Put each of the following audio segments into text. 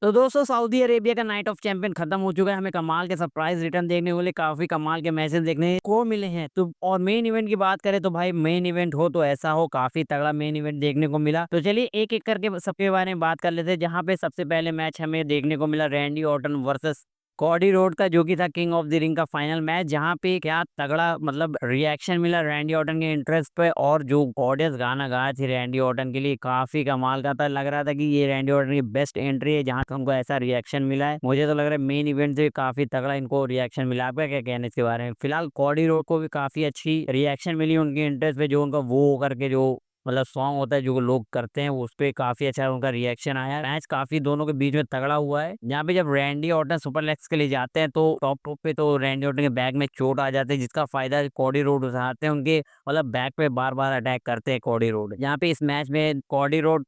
तो दोस्तों Saudi Arabia का नाइट ऑफ चैंपियन खत्म हो चुका है। हमें कमाल के सरप्राइज रिटर्न देखने को मिले, काफी कमाल के मैचेस देखने को मिले हैं। तो और मेन इवेंट की बात करें तो भाई मेन इवेंट हो तो ऐसा हो, काफी तगड़ा मेन इवेंट देखने को मिला। तो चलिए एक एक करके सबके बारे में बात कर लेते हैं। जहाँ पे सबसे पहले मैच हमें देखने को मिला Randy Orton versus Cardi road का, जो कि था किंग ऑफ द रिंग का फाइनल मैच। जहाँ पे क्या तगड़ा मतलब रिएक्शन मिला रैंडी ऑर्टन के इंटरेस्ट पे, और जो ऑडियंस गाना गाया थी रैंडी ऑर्टन के लिए काफी कमाल का था। लग रहा था कि ये रैंडी ऑर्टन की बेस्ट एंट्री है जहाँ हमको ऐसा रिएक्शन मिला है। मुझे तो लग रहा है मेन इवेंट से काफी तगड़ा इनको रिएक्शन मिला। आपका क्या कहना है इसके बारे में? फिलहाल कॉडी रोड को भी काफी अच्छी रिएक्शन मिली उनके इंटरेस्ट पे, जो उनका वो करके जो मतलब सॉन्ग होता है जो लोग करते हैं, उस पे काफी अच्छा उनका रिएक्शन आया। मैच काफी दोनों के बीच में तगड़ा हुआ है। यहाँ पे जब रैंडी ऑर्टन सुपरलेक्स के लिए जाते हैं तो टॉप पे तो रैंडी ऑर्टन के बैक में चोट आ जाती है, जिसका फायदा कॉडी रोड उठाते हैं। उनके मतलब बैक पे बार बार अटैक करते हैं कॉडी रोड। यहाँ पे इस मैच में कॉडी रोड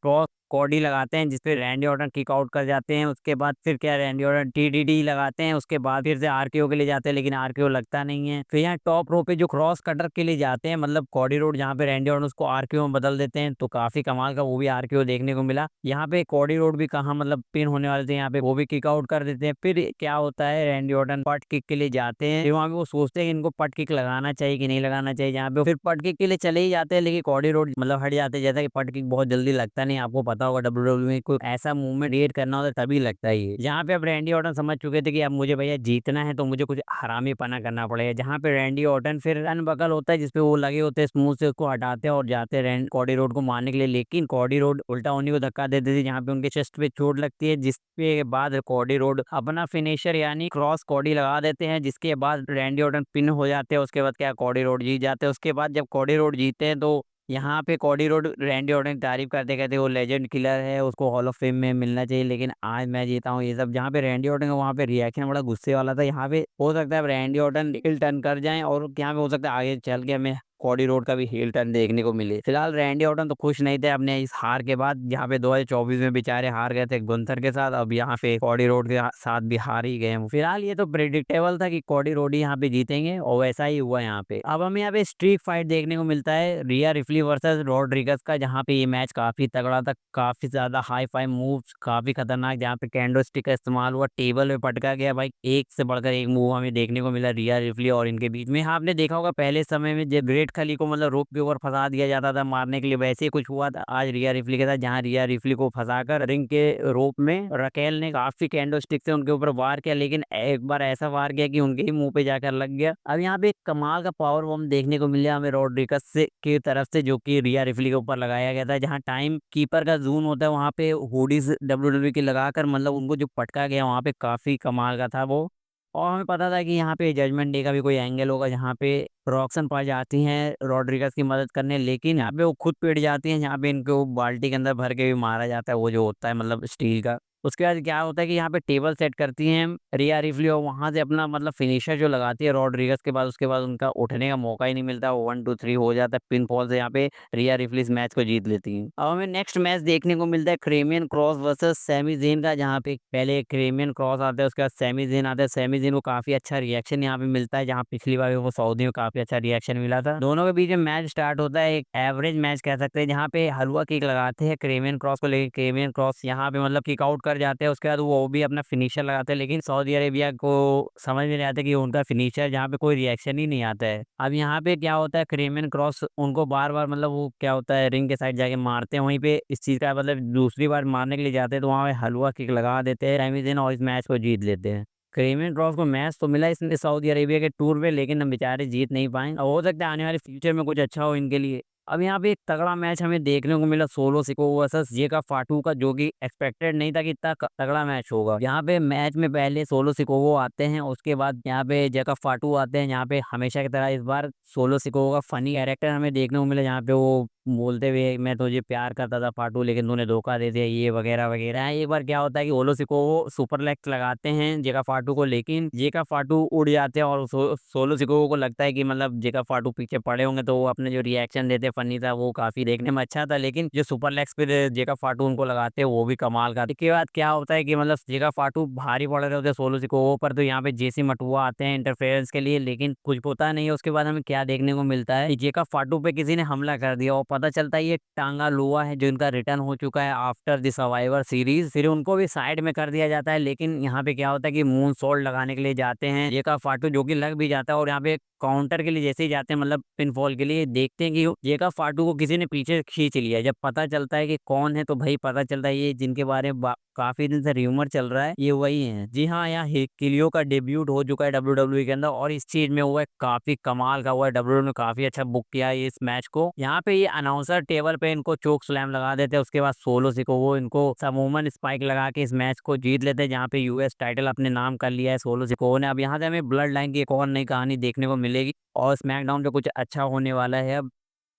कॉडी लगाते हैं, जिसपे रैंडी ऑर्टन किक आउट कर जाते हैं। उसके बाद फिर क्या रैंडी ऑर्टन टीडीडी लगाते हैं। उसके बाद फिर से आरकेओ के लिए जाते हैं, लेकिन आरकेओ लगता नहीं है। फिर यहाँ टॉप रो पे जो क्रॉस कटर के लिए जाते हैं, मतलब कॉडी रोड, जहाँ पे रैंडी ऑर्टन उसको आरकेओ में बदल देते हैं। तो काफी कमाल का वो भी आरकेओ देखने को मिला। यहाँ पे कॉडी रोड भी कहाँ मतलब पिन होने वाले थे, यहाँ पे वो भी किक आउट कर देते हैं। फिर क्या होता है, रैंडी ऑर्टन पट किक के लिए जाते हैं। फिर वहाँ पे वो सोचते हैं कि इनको पट किक लगाना चाहिए कि नहीं लगाना चाहिए। यहाँ पे फिर पट किक के लिए चले ही जाते हैं, लेकिन कॉडी रोड मतलब हट जाते हैं। जैसा कि पट किक बहुत जल्दी लगता नहीं, आपको पता होगा डब्ल्यूडब्ल्यू में कोई ऐसा मूवमेंट क्रिएट करना होता है तभी लगता है ये। जहाँ पे अब रैंडी ऑर्टन समझ चुके थे कि अब मुझे भैया जीतना है तो मुझे कुछ हरामी पना करना पड़ेगा। जहाँ पे रैंडी ऑर्टन फिर अनबकल होता है, जिसपे वो लगे होते हैं, स्मूथ से उसको हटाते हैं और जाते हैं कॉडी रोड को मारने के लिए। लेकिन कॉडी रोड उल्टा उन्हीं को धक्का दे देती है, जहाँ पे उनके चेस्ट पे चोट लगती है, जिसके बाद कॉडी रोड अपना फिनिशर यानी क्रॉस कॉडी लगा देते हैं। जिसके बाद रैंडी ऑर्टन पिन हो जाते हैं। उसके बाद क्या कॉडी रोड जीत जाते हैं। उसके बाद जब कॉडी रोड जीते हैं तो यहाँ पे कॉडी रोड रैंडी ऑर्टन की तारीफ करते कहते वो लेजेंड किलर है, उसको हॉल ऑफ फेम में मिलना चाहिए, लेकिन आज मैं जीता हूँ ये सब। जहाँ पे रैंडी ऑर्टन का वहाँ पे रिएक्शन बड़ा गुस्से वाला था। यहाँ पे हो सकता है रैंडी ऑर्टन हिल टर्न कर जाएं, और यहाँ पे हो सकता है आगे चल के हमें कॉडी रोड का भी heel टर्न देखने को मिले। फिलहाल रैंडी ऑर्टन तो खुश नहीं थे अपने इस हार के बाद, जहाँ पे 2024 में बेचारे हार गए थे गुंथर के साथ। अब यहाँ पे कॉडी रोड के साथ भी हार ही गए हैं। फिलहाल ये तो प्रेडिक्टेबल था कि कॉडी रोड ही यहाँ पे जीतेंगे, और वैसा ही हुआ यहाँ पे। अब हमें यहाँ पे स्ट्रीक फाइट देखने को मिलता है रिया रिफ्ली वर्सेस रॉड्रिगस का, जहाँ पे ये मैच काफी तगड़ा था। काफी ज्यादा हाई फाई मूव्स, काफी खतरनाक, जहाँ पे कैंडो स्टिक का इस्तेमाल हुआ, टेबल पे पटका गया भाई। एक से बढ़कर एक मूव हमें देखने को मिला रिया रिफ्ली और इनके बीच में। आपने देखा होगा पहले समय में जब ग्रेट खली को मतलब रोप के ऊपर फंसा दिया जाता था मारने के लिए, वैसे ही कुछ हुआ था आज रिया रिफ्ली के साथ, जहाँ रिया रिफ्ली को फंसाकर रिंग के रोप में रकेल ने काफी कैंडो स्टिक से उनके ऊपर वार किया, लेकिन एक बार ऐसा वार किया कि उनके ही मुंह पे जाकर लग गया। अब यहाँ पे एक कमाल का पावर बम देखने को मिला हमें रॉड्रिगस से की तरफ से, जो कि रिया रिफ्ली के ऊपर लगाया गया था। जहाँ टाइम कीपर का जून होता है, वहां पे हुडीज डब्ल्यूडब्ल्यू की लगाकर मतलब उनको जो पटका गया वहां पे काफी कमाल का था वो। और हमें पता था कि यहाँ पे जजमेंट डे का भी कोई एंगल होगा, जहाँ पे रॉक्सन पा जाती हैं रॉड्रिगस की मदद करने, लेकिन यहाँ पे वो खुद पिट जाती हैं। यहाँ पे इनको बाल्टी के अंदर भर के भी मारा जाता है, वो जो होता है मतलब स्टील का। उसके बाद क्या होता है कि यहाँ पे टेबल सेट करती हैं रिया रिफ्ली, और वहां से अपना मतलब फिनिशर जो लगाती है रॉड्रिगस के बाद, उसके बाद उनका उठने का मौका ही नहीं मिलता। वो 1 2 3 हो जाता है पिन फॉल से। यहाँ पे रिया रिफ्ली इस मैच को जीत लेती हैं। अब हमें नेक्स्ट मैच देखने को मिलता है क्रेमियन क्रॉस वर्सेस सैमी ज़ेन का, जहाँ पे पहले क्रेमियन क्रॉस आता है, उसके बाद सैमी ज़ेन आता है। सैमी ज़ेन को काफी अच्छा रिएक्शन यहाँ पे मिलता है, जहाँ पिछली बार वो सऊदी में काफी अच्छा रिएक्शन मिला था। दोनों के बीच में मैच स्टार्ट होता है, एक एवरेज मैच कह सकते हैं, जहाँ पे हलवा किक लगाते हैं क्रेमियन क्रॉस को, लेकिन क्रेमियन क्रॉस यहाँ पे मतलब किक आउट कर जाते हैं। उसके बाद वो भी अपना फिनिशर लगाते हैं, लेकिन सऊदी अरेबिया को समझ में नहीं आता कि उनका फिनिशर जहाँ पे कोई रिएक्शन ही नहीं आता है। अब यहाँ पे क्या होता है, क्रेमियन क्रॉस उनको बार बार मतलब वो क्या होता है रिंग के साइड जाके मारते हैं, वहीं पे इस चीज का मतलब दूसरी बार मारने के लिए जाते हैं तो वहाँ पे हलवा किक लगा देते हैं सैमी ज़ेन, और इस मैच को जीत लेते हैं। क्रेमियन क्रॉस को मैच तो मिला इसने सऊदी अरेबिया के टूर पे, लेकिन हम बेचारे जीत नहीं पाए। और हो सकता है आने वाले फ्यूचर में कुछ अच्छा हो इनके लिए। अब यहाँ पे एक तगड़ा मैच हमें देखने को मिला सोलो सिको वर्सेस जेका फाटू का, जो कि एक्सपेक्टेड नहीं था कि इतना तगड़ा मैच होगा। यहाँ पे मैच में पहले सोलो सिकोगो आते हैं, उसके बाद यहाँ पे जेका फाटू आते हैं। यहाँ पे हमेशा की तरह इस बार सोलो सिकोगो का फनी कैरेक्टर हमें देखने को मिला, जहाँ पे वो बोलते हुए मैं तुझे प्यार करता था फाटू, लेकिन तूने धोखा दे दिया, ये वगैरह वगैरह। एक बार क्या होता है कि ओलो सिको सुपर लेग्स लगाते हैं जेका फाटू को, लेकिन जेका फाटू उड़ जाते हैं, और सोलो सिको को लगता है कि मतलब जेका फाटू पीछे पड़े होंगे, तो वो अपने जो रिएक्शन देते फनी था, वो काफी देखने में अच्छा था। लेकिन जो सुपर लेग्स पे जेका फाटू उनको लगाते हैं वो भी कमाल का। इसके बाद क्या होता है कि मतलब जेका फाटू भारी पड़ रहे होते हैं सोलो सिकोवो पर, तो यहाँ पे जेसी मटुआ आते हैं इंटरफेरेंस के लिए, लेकिन कुछ होता नहीं है। उसके बाद हमें क्या देखने को मिलता है कि जेका फाटू पे किसी ने हमला कर दिया और पता चलता है ये टांगा लोआ है जो इनका रिटर्न हो चुका है आफ्टर द सर्वाइवर सीरीज। फिर उनको भी साइड में कर दिया जाता है, लेकिन यहाँ पे क्या होता है कि मून सॉल्ट लगाने के लिए जाते हैं जेका फाटू, जो कि लग भी जाता है। और यहाँ पे काउंटर के लिए जैसे ही जाते हैं, मतलब पिनफॉल के लिए, देखते हैं कि जेका फाटू को किसी ने पीछे खींच लिया। जब पता चलता है कि कौन है तो भाई पता चलता है ये जिनके बारे में काफी दिन से र्यूमर चल रहा है ये वही है। जी हाँ, यहाँ हिकिलियो का डेब्यूट हो चुका है WWE के अंदर और इस चीज में हुआ है काफी कमाल का हुआ है। WWE ने काफी अच्छा बुक किया है इस मैच को। यहाँ पे ये अनाउंसर टेबल पे इनको चोक स्लैम लगा देते हैं, उसके बाद सोलो सिकोवो इनको समूमन स्पाइक लगा के इस मैच को जीत लेते हैं, जहाँ पे यूएस टाइटल अपने नाम कर लिया है सोलो सिकोवो ने। अब यहाँ से हमें ब्लड लाइन की एक और नई कहानी देखने को मिलेगी और स्मैकडाउन पे कुछ अच्छा होने वाला है। अब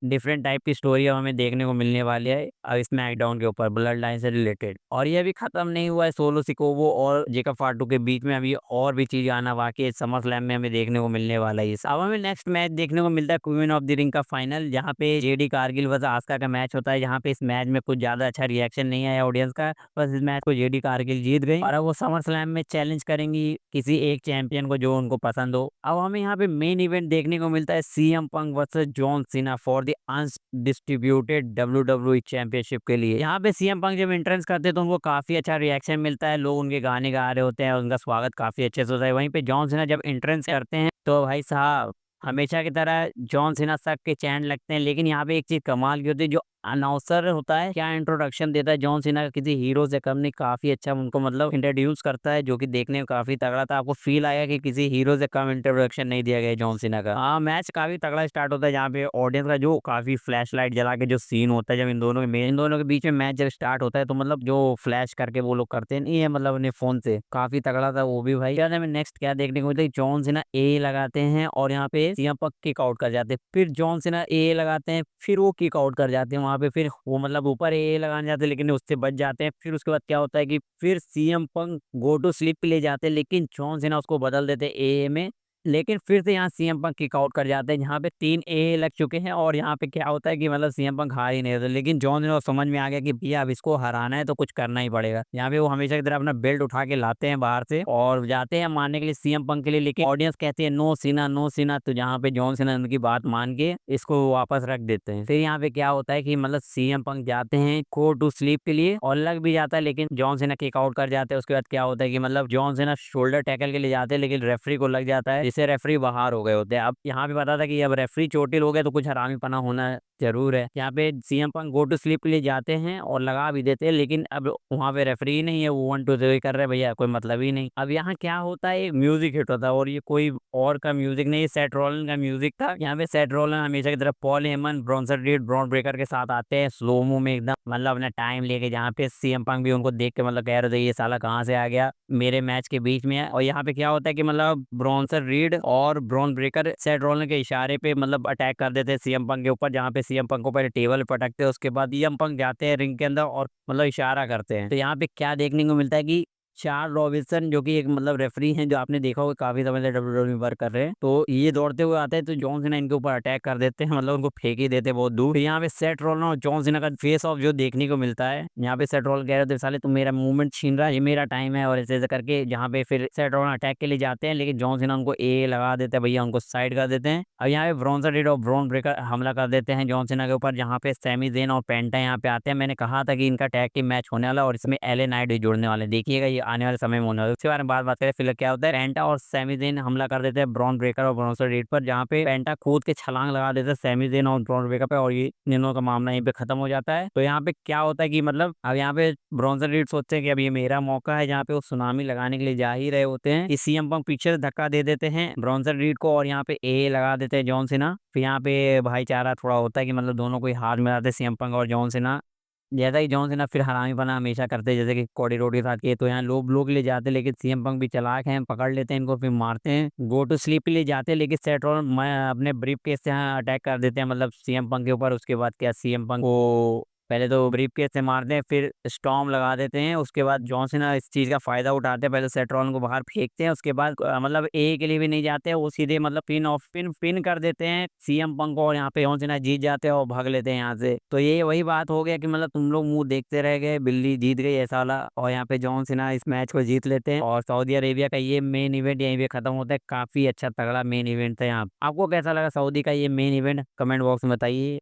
डिफरेंट टाइप की स्टोरी अब हमें देखने को मिलने वाली है अब स्मैकडाउन के ऊपर ब्लड लाइन से रिलेटेड। और ये अभी खत्म नहीं हुआ है सोलो सिकोवो और जेकब फाटू के बीच में, अभी और भी चीज आना बाकी है। समर स्लैम में हमें देखने को मिलने वाला है। अब हमें नेक्स्ट मैच देखने को मिलता है क्वीन ऑफ द रिंग का फाइनल, जहाँ पे जेडी कारगिल वर्सेस आस्का का मैच होता है। यहाँ पे इस मैच में कुछ ज्यादा अच्छा रिएक्शन नहीं आया ऑडियंस का, बस इस मैच को जेडी कारगिल जीत गई और अब वो समर स्लैम में चैलेंज करेंगी किसी एक चैंपियन को जो उनको पसंद हो। अब हमें यहाँ पे मेन इवेंट देखने को मिलता है CM Punk versus John Cena for the undistributed WWE championship के लिए। यहाँ पे सीएम पंक जब एंट्रेंस करते हैं तो उनको काफी अच्छा रिएक्शन मिलता है, लोग उनके गाने गा रहे होते हैं, उनका स्वागत काफी अच्छे से होता है। वहीं पे जॉन सीना जब एंट्रेंस करते हैं तो भाई साहब हमेशा की तरह जॉन सीना सबके चैन लगते हैं। लेकिन यहाँ पे एक चीज कमाल की होती है, जो अनाउंसर होता है क्या इंट्रोडक्शन देता है जॉन सीना का किसी हीरो से कम नहीं, काफी अच्छा उनको मतलब इंट्रोड्यूस करता है, जो कि देखने में काफी तगड़ा था। आपको फील आएगा कि किसी हीरो से कम इंट्रोडक्शन नहीं दिया गया जॉन सीना का। हाँ, मैच काफी तगड़ा स्टार्ट होता है, जहाँ पे ऑडियंस का जो काफी फ्लैश लाइट जला के जो सीन होता है जब इन दोनों के बीच में मैच जब स्टार्ट होता है, तो मतलब जो फ्लैश करके वो लोग करते हैं नहीं है मतलब अपने फोन से, काफी तगड़ा था वो भी भाई। क्या हमें नेक्स्ट क्या देखने को मिलता है, जॉन सीना ए लगाते हैं और यहाँ पे सीएम पंक किक आउट कर जाते हैं, फिर जॉन सीना ए लगाते हैं, फिर वो किक आउट कर जाते हैं वहां पे, फिर वो मतलब ऊपर ए लगाने जाते हैं लेकिन उससे बच जाते हैं। फिर उसके बाद क्या होता है कि फिर CM Punk go to sleep पे ले जाते हैं, लेकिन जॉन सीना उसको बदल देते हैं ए में। लेकिन फिर से यहाँ सीएम पंक किक आउट कर जाते हैं, यहाँ पे 3 ए लग चुके हैं और यहाँ पे क्या होता है कि मतलब सीएम पंक हार ही नहीं होते। लेकिन जॉन सीना को समझ में आ गया कि भैया अब इसको हराना है तो कुछ करना ही पड़ेगा। यहाँ पे वो हमेशा की तरह अपना बेल्ट उठा के लाते हैं बाहर से और जाते हैं मारने के लिए सीएम पंक के लिए, लेकिन ऑडियंस कहती है नो सीना नो सीना, तो यहाँ पे जॉन सीना उनकी बात मान के इसको वापस रख देते हैं। फिर यहाँ पे क्या होता है कि मतलब सीएम पंक जाते हैं गो टू स्लीप के लिए और लग भी जाता है, लेकिन जॉन सीना किक आउट कर जाते हैं। उसके बाद क्या होता है कि मतलब जॉन सीना शोल्डर टैकल के लिए जाते हैं, लेकिन रेफरी को लग जाता है, जिससे रेफरी बाहर हो गए होते हैं। अब यहाँ पे पता था कि अब रेफरी चोटिल हो गए तो कुछ हरामीपना होना जरूर है। यहाँ पे CM Punk go to sleep के लिए जाते हैं और लगा भी देते हैं, लेकिन अब वहाँ पे रेफरी ही नहीं है, वो 1 2 3 कर रहे भैया, कोई मतलब ही नहीं। अब यहाँ क्या होता है, एक म्यूजिक हिट होता है और ये कोई और का म्यूजिक नहीं, सेट रोलन का म्यूजिक था। यहाँ पे सेट रोलन हमेशा की तरफ Paul Heyman Bronson read Bron Breakker के साथ आते हैं स्लोमो में एकदम, मतलब अपना टाइम लेके, जहाँ पे सीएम पंक भी उनको देख के मतलब कह रहे थे ये साला कहाँ से आ गया मेरे मैच के बीच में। और यहाँ पे क्या होता है कि मतलब ब्रॉन्सन रीड और ब्रॉन ब्रेकर सेट रोलन के इशारे पे मतलब अटैक कर देते हैं सीएम पंक के ऊपर, जहाँ पे सीएम पंक को पहले टेबल पे पटकते हैं, उसके बाद सीएम पंक जाते हैं रिंग के अंदर और मतलब इशारा करते हैं। तो यहाँ पे क्या देखने को मिलता है कि चार्ल्स रॉबिन्सन जो कि एक मतलब रेफरी हैं, जो आपने देखा होगा काफी समय से WWE में वर्क कर रहे हैं, तो ये दौड़ते हुए आते हैं तो जॉन सीना इनके ऊपर अटैक कर देते हैं, मतलब उनको फेंक ही देते हैं बहुत दूर। यहाँ पे सेट रोलन और जॉन सीना का फेस ऑफ जो देखने को मिलता है, यहाँ पे सेट रोलन कह रहे थे साले तुम मेरा मूवमेंट छीन रहा है, ये मेरा टाइम है और ऐसे ऐसे करके, जहाँ पे फिर सेट रोलन अटैक के लिए जाते हैं, लेकिन जॉन सीना उनको ए लगा देते हैं भैया, उनको साइड कर देते हैं। अब यहाँ पे ब्रॉन्सन रीड और ब्रॉन ब्रेकर हमला कर देते हैं जॉन सीना के ऊपर, जहाँ पे सैमी ज़ेन और पेंटा यहाँ पे आते हैं। मैंने कहा था कि इनका टैग टीम मैच होने वाला और इसमें एले नाइट भी जुड़ने वाले, देखिएगा ये आने वाले समय में होने वाला। उसके बारे में बात करें फिर क्या होता है, पेंटा और सैमी ज़ेन हमला कर देते हैं ब्रॉन ब्रेकर और ब्रॉन्सन रीड पर, जहाँ पे पेंटा कूद के छलांग लगा देते हैं सैमी ज़ेन और ब्रॉन ब्रेकर पे और ये तीनों का मामला यहीं पे खत्म हो जाता है। तो यहाँ पे क्या होता है कि मतलब अब यहाँ पे ब्रॉन्सन रीड सोचते हैं कि अब ये मेरा मौका है, जहाँ पे वो सुनामी लगाने के लिए जा ही रहे होते हैं कि सीएम पंक पीछे से धक्का दे देते हैं ब्रॉन्सन रीड को और यहाँ पे ए लगा देते हैं जॉन सीना। फिर यहाँ पे भाईचारा थोड़ा होता है कि मतलब दोनों को ही हाथ मिलाते हैं सीएम पंक और जॉन सीना, जैसा कि जॉन सीना फिर हरामी बना हमेशा करते हैं, जैसे कि कोडी रोडी के साथ किए। तो यहाँ लोग ले जाते हैं, लेकिन सीएम पंक भी चालाक हैं, पकड़ लेते हैं इनको फिर मारते हैं, गो टू स्लीप ले जाते हैं, लेकिन सेट रोलन अपने ब्रीफ केस से यहाँ अटैक कर देते हैं मतलब सीएम पंक के ऊपर। उसके बाद क्या सीएम पंक को पहले तो ब्रीफकेस से मारते हैं, फिर स्टॉर्म लगा देते हैं, उसके बाद जॉन सीना इस चीज का फायदा उठाते हैं, पहले सेट्रॉन को बाहर फेंकते हैं, उसके बाद मतलब ए के लिए भी नहीं जाते हैं, वो सीधे मतलब पिन ऑफ पिन कर देते हैं सीएम पंक को, और यहाँ पे जॉन सीना जीत जाते हैं और भाग लेते हैं यहाँ से। तो ये वही बात हो गया कि मतलब तुम लोग मुंह देखते रह गए, बिल्ली जीत गई ऐसा वाला, और यहाँ पे जॉन सीना इस मैच को जीत लेते हैं, और सऊदी अरेबिया का ये मेन इवेंट यहीं पे खत्म होता है। काफी अच्छा तगड़ा मेन इवेंट था यहाँ। आपको कैसा लगा सऊदी का ये मेन इवेंट, कमेंट बॉक्स में बताइए।